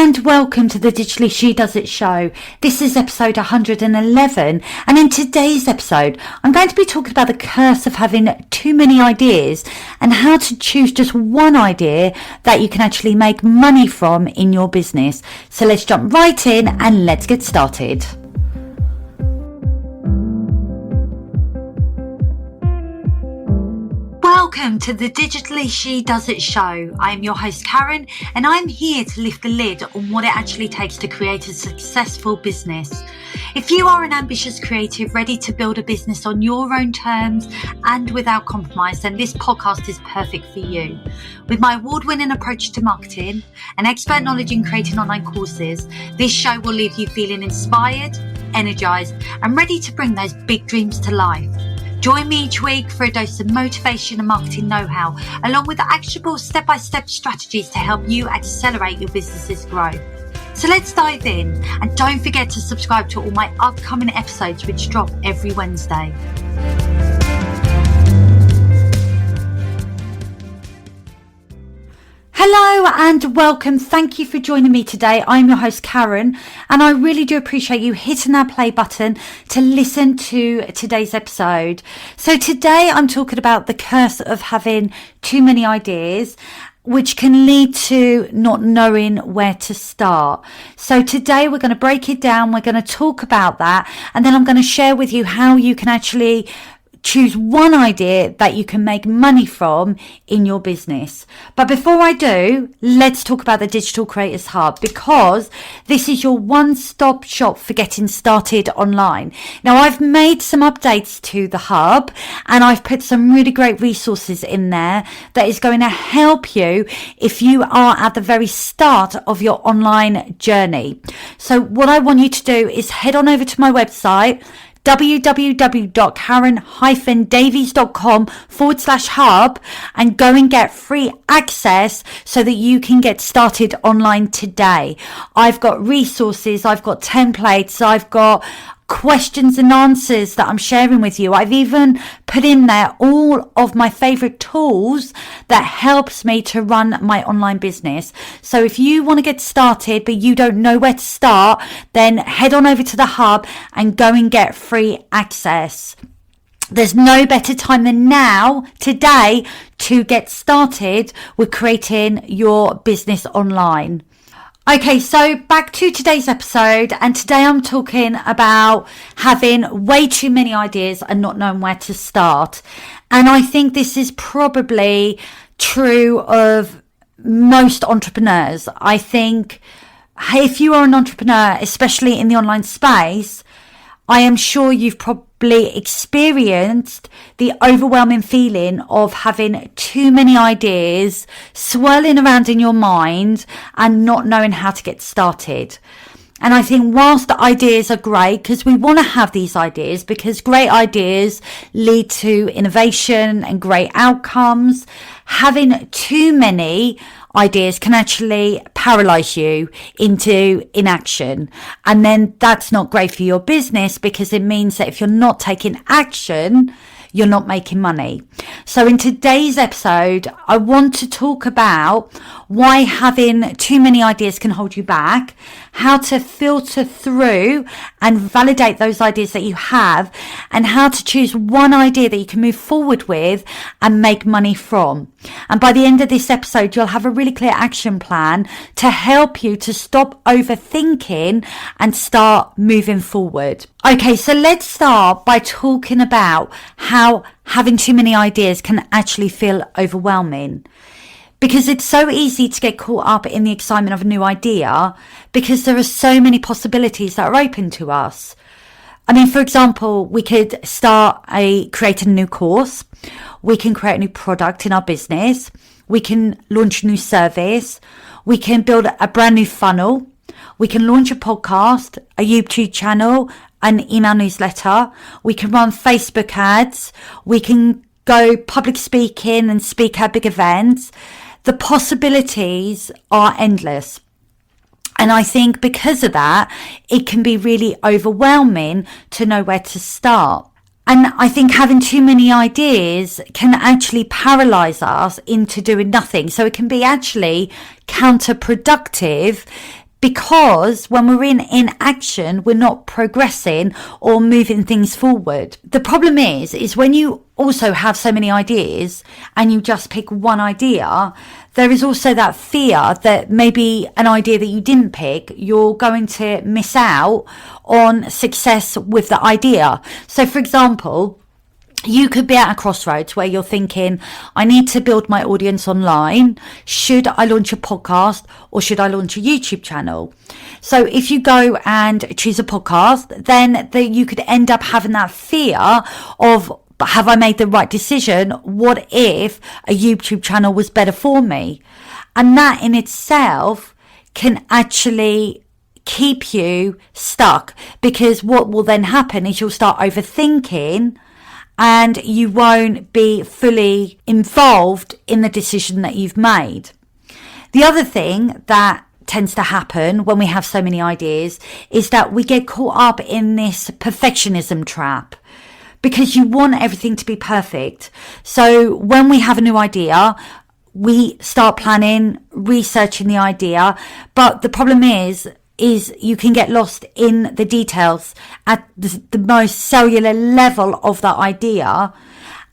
and welcome to the Digitally She Does It show. This is episode 111, and in today's episode I'm going to be talking about the curse of having too many ideas and how to choose just one idea that you can actually make money from in your business. So let's jump right in and let's get started. Welcome to the Digitally She Does It show. I am your host Karen, and I'm here to lift the lid on what it actually takes to create a successful business. If you are an ambitious creative ready to build a business on your own terms and without compromise, then this podcast is perfect for you. With my award-winning approach to marketing and expert knowledge in creating online courses, this show will leave you feeling inspired, energized, and ready to bring those big dreams to life. Join me each week for a dose of motivation and marketing know-how, along with actionable step-by-step strategies to help you accelerate your business's growth. So let's dive in, and don't forget to subscribe to all my upcoming episodes, which drop every Wednesday. Hello and welcome. Thank you for joining me today. I'm your host Karen, and I really do appreciate you hitting that play button to listen to today's episode. So today I'm talking about the curse of having too many ideas, which can lead to not knowing where to start. So today we're going to break it down. We're going to talk about that, and then I'm going to share with you how you can actually choose one idea that you can make money from in your business. But before I do, let's talk about the Digital Creators Hub, because this is your one-stop shop for getting started online. Now, I've made some updates to the hub, and I've put some really great resources in there that is going to help you if you are at the very start of your online journey. So what I want you to do is head on over to my website, www.karendavies.com/hub, and go and get free access so that you can get started online today. I've got resources, I've got templates, I've got questions and answers that I'm sharing with you. I've even put in there all of my favorite tools that helps me to run my online business. So if you want to get started but you don't know where to start, then head on over to the hub and go and get free access. There's no better time than now, today, to get started with creating your business online. Okay, so back to today's episode, and today I'm talking about having way too many ideas and not knowing where to start. And I think this is probably true of most entrepreneurs. I think if you are an entrepreneur, especially in the online space, I am sure you've probably experienced the overwhelming feeling of having too many ideas swirling around in your mind and not knowing how to get started. And I think whilst the ideas are great, because we want to have these ideas, because great ideas lead to innovation and great outcomes, having too many ideas can actually paralyze you into inaction. And then that's not great for your business, because it means that if you're not taking action, you're not making money. So in today's episode, I want to talk about why having too many ideas can hold you back, how to filter through and validate those ideas that you have, and how to choose one idea that you can move forward with and make money from. And by the end of this episode, you'll have a really clear action plan to help you to stop overthinking and start moving forward. Okay, so let's start by talking about how having too many ideas can actually feel overwhelming. Because it's so easy to get caught up in the excitement of a new idea, because there are so many possibilities that are open to us. I mean, for example, we could create a new course. We can create a new product in our business. We can launch a new service. We can build a brand new funnel. We can launch a podcast, a YouTube channel, an email newsletter. We can run Facebook ads. We can go public speaking and speak at big events. The possibilities are endless. And I think because of that, it can be really overwhelming to know where to start. And I think having too many ideas can actually paralyze us into doing nothing. So it can be actually counterproductive because when we're in action, we're not progressing or moving things forward. The problem is when you also have so many ideas and you just pick one idea, there is also that fear that maybe an idea that you didn't pick, you're going to miss out on success with the idea. So for example, you could be at a crossroads where you're thinking, I need to build my audience online. Should I launch a podcast or should I launch a YouTube channel? So if you go and choose a podcast, then you could end up having that fear of, have I made the right decision? What if a YouTube channel was better for me? And that in itself can actually keep you stuck, because what will then happen is you'll start overthinking and you won't be fully involved in the decision that you've made. The other thing that tends to happen when we have so many ideas is that we get caught up in this perfectionism trap, because you want everything to be perfect. So when we have a new idea, we start planning, researching the idea, but the problem is you can get lost in the details at the most cellular level of that idea.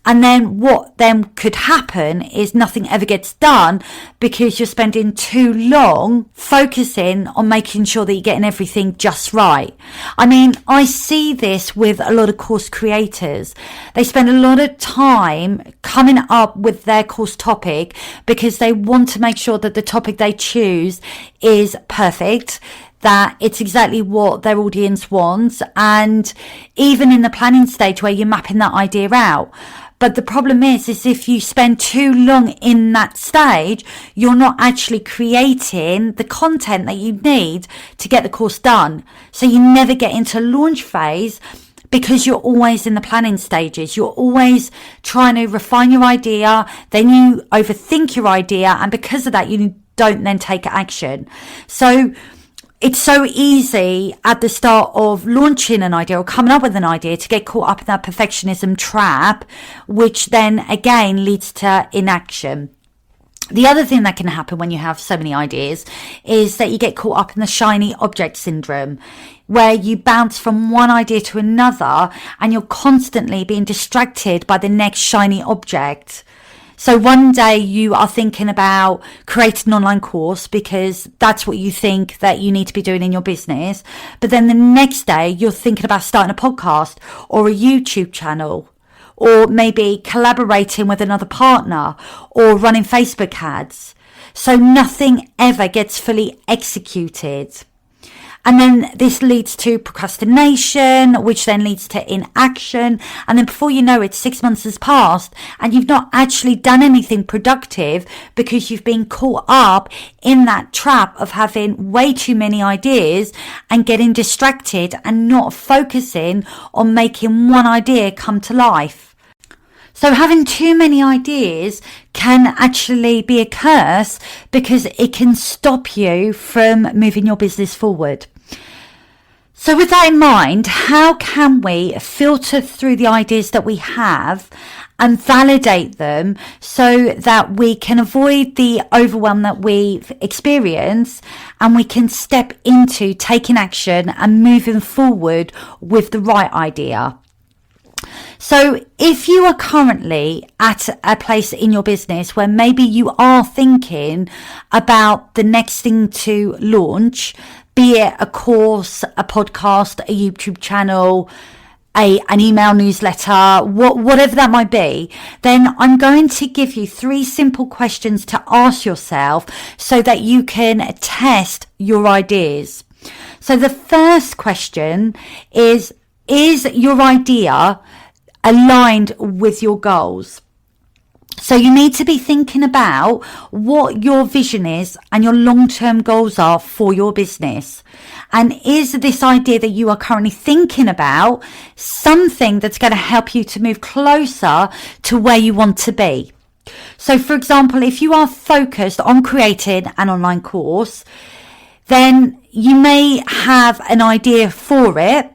And then what then could happen is nothing ever gets done, because you're spending too long focusing on making sure that you're getting everything just right. I mean, I see this with a lot of course creators. They spend a lot of time coming up with their course topic because they want to make sure that the topic they choose is perfect, that it's exactly what their audience wants, and even in the planning stage where you're mapping that idea out. But the problem is if you spend too long in that stage, you're not actually creating the content that you need to get the course done. So you never get into launch phase, because you're always in the planning stages. You're always trying to refine your idea, then you overthink your idea, and because of that, you don't then take action. So it's so easy at the start of launching an idea or coming up with an idea to get caught up in that perfectionism trap, which then again leads to inaction. The other thing that can happen when you have so many ideas is that you get caught up in the shiny object syndrome, where you bounce from one idea to another and you're constantly being distracted by the next shiny object. So one day you are thinking about creating an online course because that's what you think that you need to be doing in your business. But then the next day you're thinking about starting a podcast or a YouTube channel, or maybe collaborating with another partner or running Facebook ads. So nothing ever gets fully executed. And then this leads to procrastination, which then leads to inaction. And then before you know it, 6 months has passed and you've not actually done anything productive, because you've been caught up in that trap of having way too many ideas and getting distracted and not focusing on making one idea come to life. So having too many ideas can actually be a curse, because it can stop you from moving your business forward. So with that in mind, how can we filter through the ideas that we have and validate them so that we can avoid the overwhelm that we've experienced, and we can step into taking action and moving forward with the right idea? So if you are currently at a place in your business where maybe you are thinking about the next thing to launch, be it a course, a podcast, a YouTube channel, an email newsletter, whatever that might be, then I'm going to give you 3 simple questions to ask yourself so that you can test your ideas. So the first question is your idea aligned with your goals? So you need to be thinking about what your vision is and your long-term goals are for your business. And is this idea that you are currently thinking about something that's going to help you to move closer to where you want to be? So for example, if you are focused on creating an online course, then you may have an idea for it.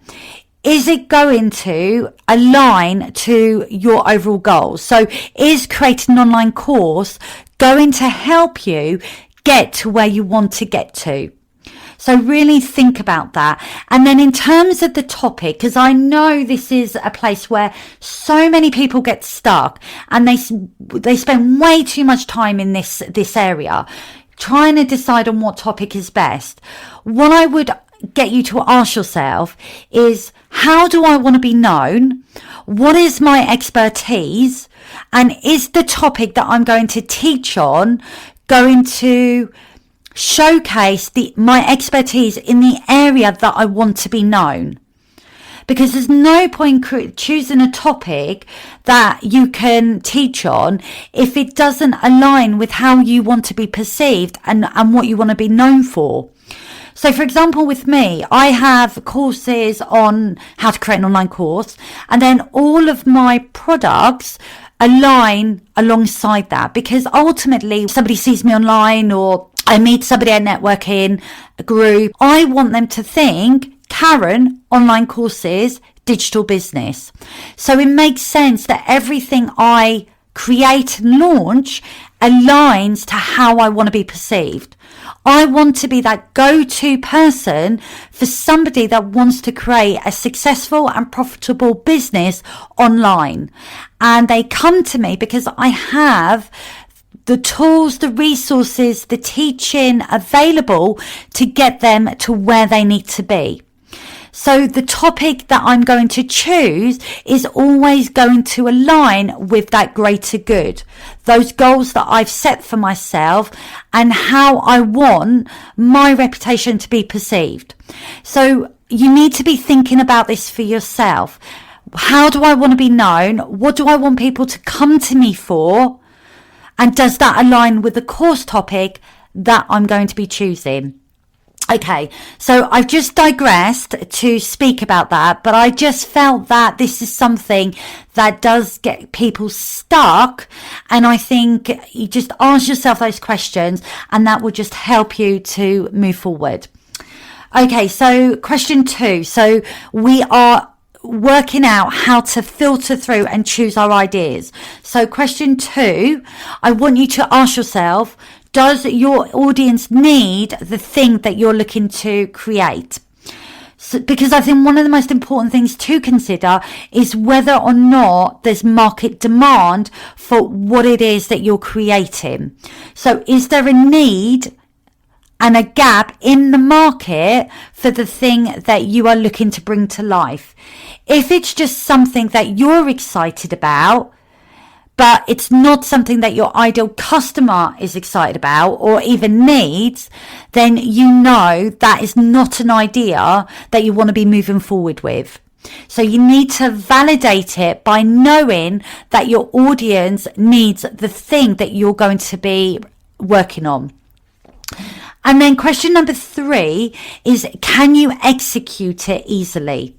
Is it going to align to your overall goals? So is creating an online course going to help you get to where you want to get to? So really think about that. And then in terms of the topic, because I know this is a place where so many people get stuck and they spend way too much time in this area trying to decide on what topic is best. What I would get you to ask yourself is, how do I want to be known? What is my expertise? And is the topic that I'm going to teach on going to showcase my expertise in the area that I want to be known? Because there's no point choosing a topic that you can teach on if it doesn't align with how you want to be perceived and what you want to be known for. So for example, with me, I have courses on how to create an online course, and then all of my products align alongside that, because ultimately somebody sees me online or I meet somebody at networking group, I want them to think, Karen, online courses, digital business. So it makes sense that everything I create and launch aligns to how I want to be perceived. I want to be that go-to person for somebody that wants to create a successful and profitable business online. And they come to me because I have the tools, the resources, the teaching available to get them to where they need to be. So the topic that I'm going to choose is always going to align with that greater good, those goals that I've set for myself and how I want my reputation to be perceived. So you need to be thinking about this for yourself. How do I want to be known? What do I want people to come to me for? And does that align with the course topic that I'm going to be choosing? Okay, so I've just digressed to speak about that, but I just felt that this is something that does get people stuck, and I think you just ask yourself those questions and that will just help you to move forward. Okay, so question 2. So we are working out how to filter through and choose our ideas. So question 2, I want you to ask yourself, does your audience need the thing that you're looking to create? So, because I think one of the most important things to consider is whether or not there's market demand for what it is that you're creating. So is there a need and a gap in the market for the thing that you are looking to bring to life? If it's just something that you're excited about, but it's not something that your ideal customer is excited about or even needs, then you know that is not an idea that you want to be moving forward with. So you need to validate it by knowing that your audience needs the thing that you're going to be working on. And then question number 3 is, can you execute it easily?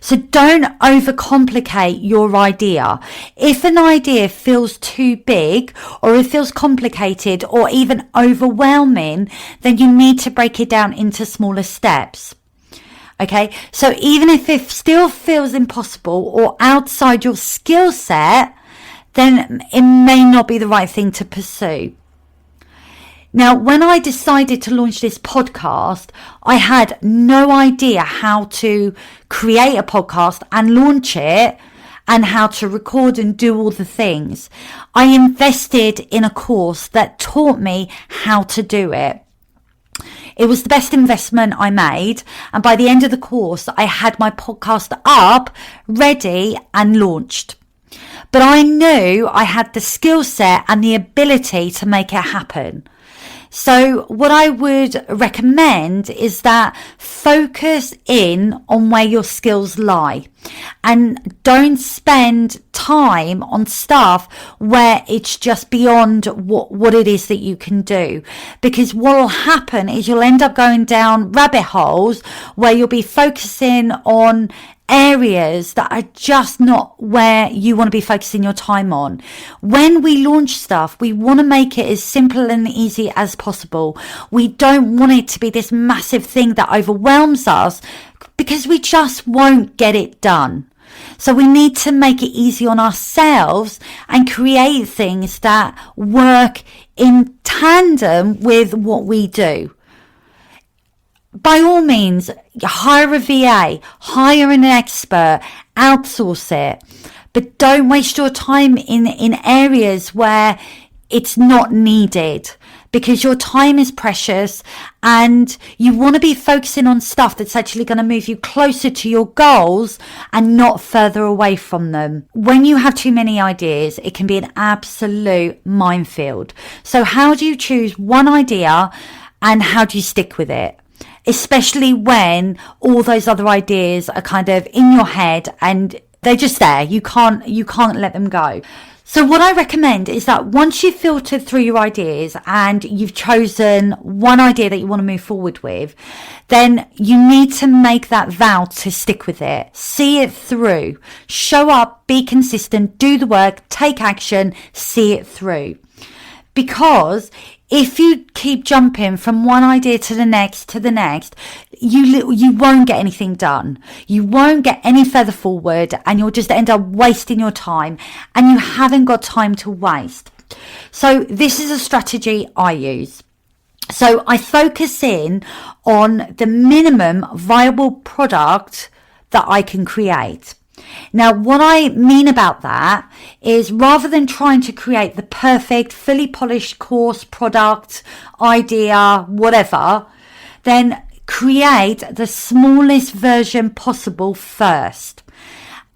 So don't overcomplicate your idea. If an idea feels too big or it feels complicated or even overwhelming, then you need to break it down into smaller steps. Okay, so even if it still feels impossible or outside your skill set, then it may not be the right thing to pursue. Now, when I decided to launch this podcast, I had no idea how to create a podcast and launch it and how to record and do all the things. I invested in a course that taught me how to do it. It was the best investment I made. And by the end of the course, I had my podcast up, ready and launched. But I knew I had the skill set and the ability to make it happen. So what I would recommend is that focus in on where your skills lie and don't spend time on stuff where it's just beyond what it is that you can do. Because what will happen is you'll end up going down rabbit holes where you'll be focusing on areas that are just not where you want to be focusing your time on. When we launch stuff, we want to make it as simple and easy as possible. We don't want it to be this massive thing that overwhelms us because we just won't get it done. So we need to make it easy on ourselves and create things that work in tandem with what we do. by all means, hire a VA, hire an expert, outsource it, but don't waste your time in areas where it's not needed, because your time is precious and you want to be focusing on stuff that's actually going to move you closer to your goals and not further away from them. When you have too many ideas, it can be an absolute minefield. So how do you choose one idea and how do you stick with it? Especially when all those other ideas are kind of in your head and they're just there. You can't let them go. So what I recommend is that once you've filtered through your ideas and you've chosen one idea that you want to move forward with, then you need to make that vow to stick with it. See it through. Show up, be consistent, do the work, take action, see it through. Because if you keep jumping from one idea to the next, you won't get anything done. You won't get any further forward and you'll just end up wasting your time, and you haven't got time to waste. So this is a strategy I use. So I focus in on the minimum viable product that I can create. Now, what I mean about that is, rather than trying to create the perfect, fully polished course, product, idea, whatever, then create the smallest version possible first.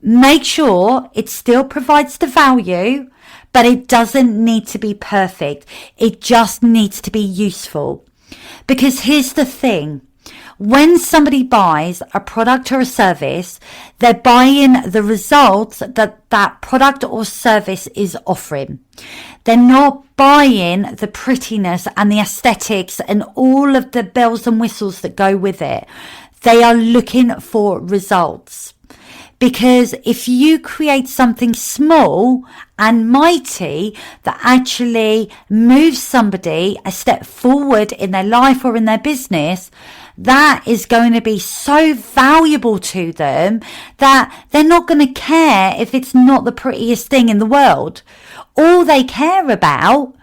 Make sure it still provides the value, but it doesn't need to be perfect. It just needs to be useful. Because here's the thing. When somebody buys a product or a service, they're buying the results that product or service is offering. They're not buying the prettiness and the aesthetics and all of the bells and whistles that go with it. They are looking for results. Because if you create something small and mighty that actually moves somebody a step forward in their life or in their business, that is going to be so valuable to them that they're not going to care if it's not the prettiest thing in the world. All they care about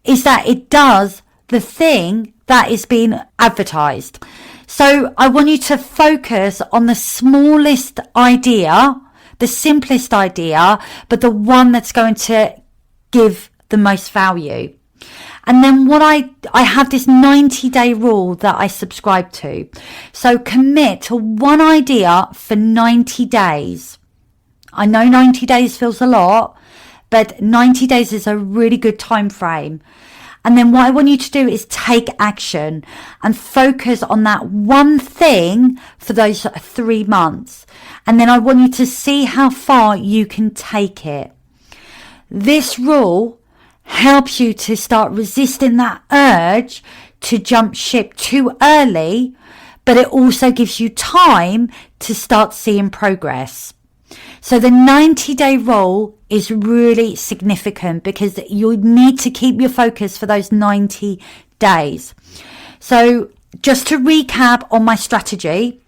is that it does the thing that is being advertised. So I want you to focus on the smallest idea, the simplest idea, but the one that's going to give the most value. And then I have this 90-day rule that I subscribe to. So commit to one idea for 90 days. I know 90 days feels a lot, but 90 days is a really good time frame. And then what I want you to do is take action and focus on that one thing for those 3 months. And then I want you to see how far you can take it. This rule helps you to start resisting that urge to jump ship too early, but it also gives you time to start seeing progress. So the 90-day rule is really significant because you need to keep your focus for those 90 days. So just to recap on my strategy,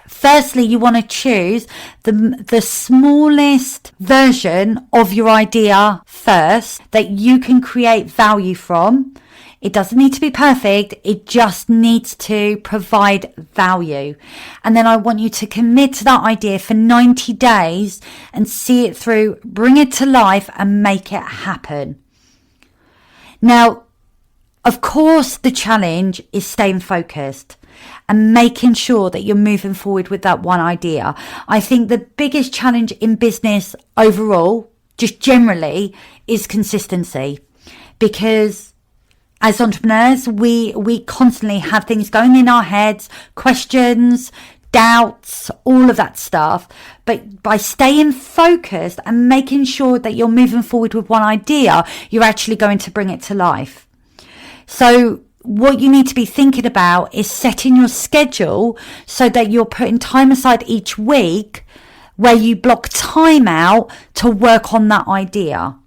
firstly, you want to choose the smallest version of your idea first that you can create value from. It doesn't need to be perfect. It just needs to provide value. And then I want you to commit to that idea for 90 days and see it through, bring it to life and make it happen. Now, of course, the challenge is staying focused and making sure that you're moving forward with that one idea. I think the biggest challenge in business overall, just generally, is consistency. Because as entrepreneurs, we constantly have things going in our heads, questions, doubts, all of that stuff. But by staying focused and making sure that you're moving forward with one idea, you're actually going to bring it to life. So what you need to be thinking about is setting your schedule so that you're putting time aside each week where you block time out to work on that idea.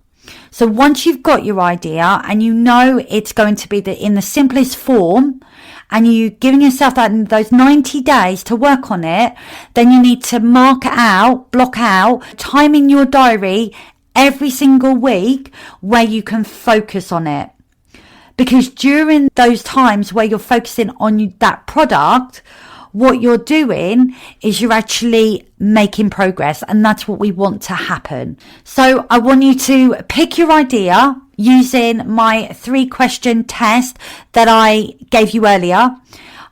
So once you've got your idea and you know it's going to be in the simplest form, and you're giving yourself those 90 days to work on it, then you need to block out time in your diary every single week where you can focus on it. Because during those times where you're focusing on that product, what you're doing is you're actually making progress, and that's what we want to happen. So I want you to pick your idea using my 3-question test that I gave you earlier.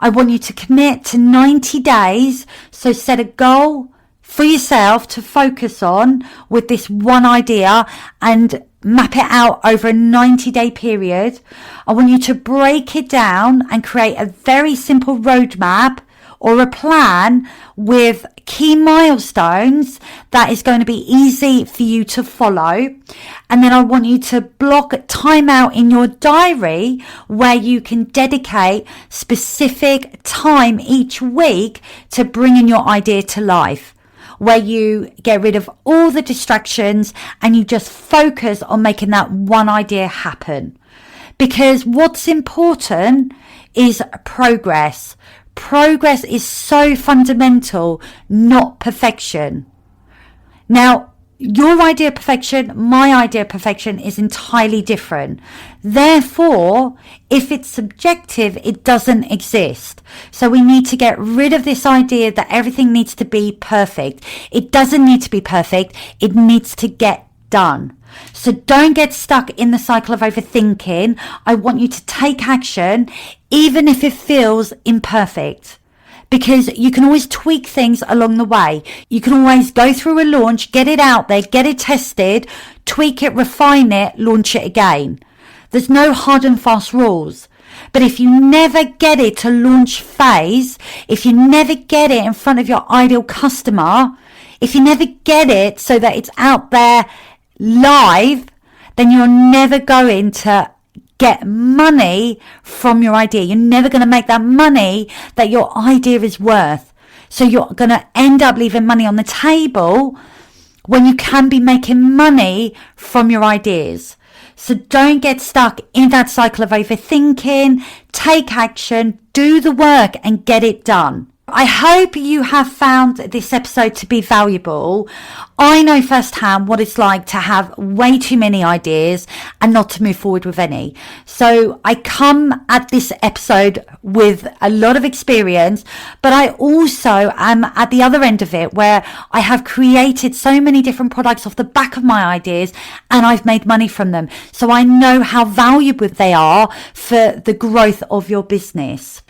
I want you to commit to 90 days. So set a goal for yourself to focus on with this one idea and map it out over a 90-day period. I want you to break it down and create a very simple roadmap or a plan with key milestones that is going to be easy for you to follow. And then I want you to block time out in your diary where you can dedicate specific time each week to bringing your idea to life, where you get rid of all the distractions and you just focus on making that one idea happen. Because what's important is progress. Progress is so fundamental, not perfection. Now, your idea of perfection, my idea of perfection is entirely different. Therefore, if it's subjective, it doesn't exist. So we need to get rid of this idea that everything needs to be perfect. It doesn't need to be perfect. It needs to get done. So don't get stuck in the cycle of overthinking. I want you to take action, even if it feels imperfect, because you can always tweak things along the way. You can always go through a launch, get it out there, get it tested, tweak it, refine it, launch it again. There's no hard and fast rules. But if you never get it to launch phase, if you never get it in front of your ideal customer, if you never get it so that it's out there live, then you're never going to get money from your idea. You're never going to make that money that your idea is worth. So you're going to end up leaving money on the table when you can be making money from your ideas. So don't get stuck in that cycle of overthinking. Take action, do the work, and get it done. I hope you have found this episode to be valuable. I know firsthand what it's like to have way too many ideas and not to move forward with any. So I come at this episode with a lot of experience, but I also am at the other end of it where I have created so many different products off the back of my ideas and I've made money from them. So I know how valuable they are for the growth of your business.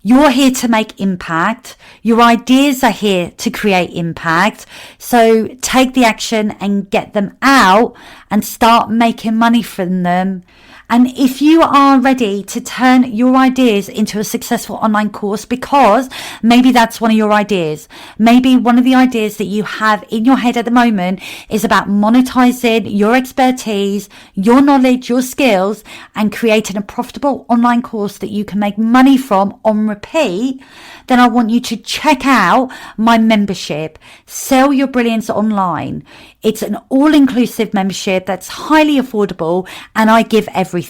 You're here to make impact. Your ideas are here to create impact. So take the action and get them out and start making money from them. And if you are ready to turn your ideas into a successful online course, because maybe that's one of your ideas. Maybe one of the ideas that you have in your head at the moment is about monetizing your expertise, your knowledge, your skills, and creating a profitable online course that you can make money from on repeat, then I want you to check out my membership, Sell Your Brilliance Online. It's an all-inclusive membership that's highly affordable, and I give everything.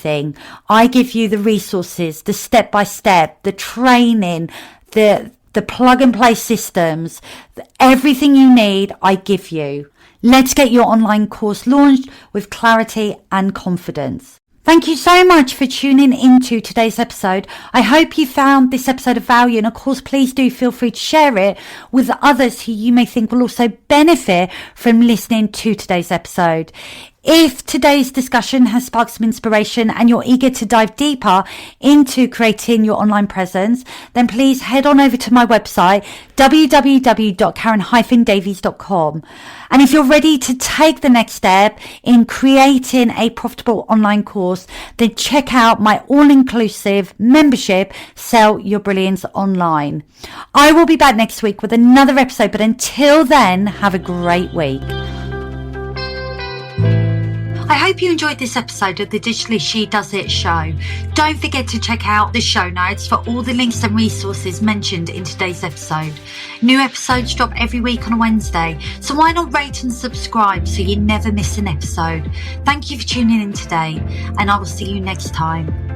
I give you the resources, the step-by-step, the training, the plug-and-play systems, everything you need, I give you. Let's get your online course launched with clarity and confidence. Thank you so much for tuning into today's episode. I hope you found this episode of value, and of course, please do feel free to share it with others who you may think will also benefit from listening to today's episode. If today's discussion has sparked some inspiration and you're eager to dive deeper into creating your online presence, then please head on over to my website, www.karen-davies.com. And if you're ready to take the next step in creating a profitable online course, then check out my all-inclusive membership, Sell Your Brilliance Online. I will be back next week with another episode, but until then, have a great week. I hope you enjoyed this episode of the Digitally She Does It show. Don't forget to check out the show notes for all the links and resources mentioned in today's episode. New episodes drop every week on a Wednesday, so why not rate and subscribe so you never miss an episode? Thank you for tuning in today, and I will see you next time.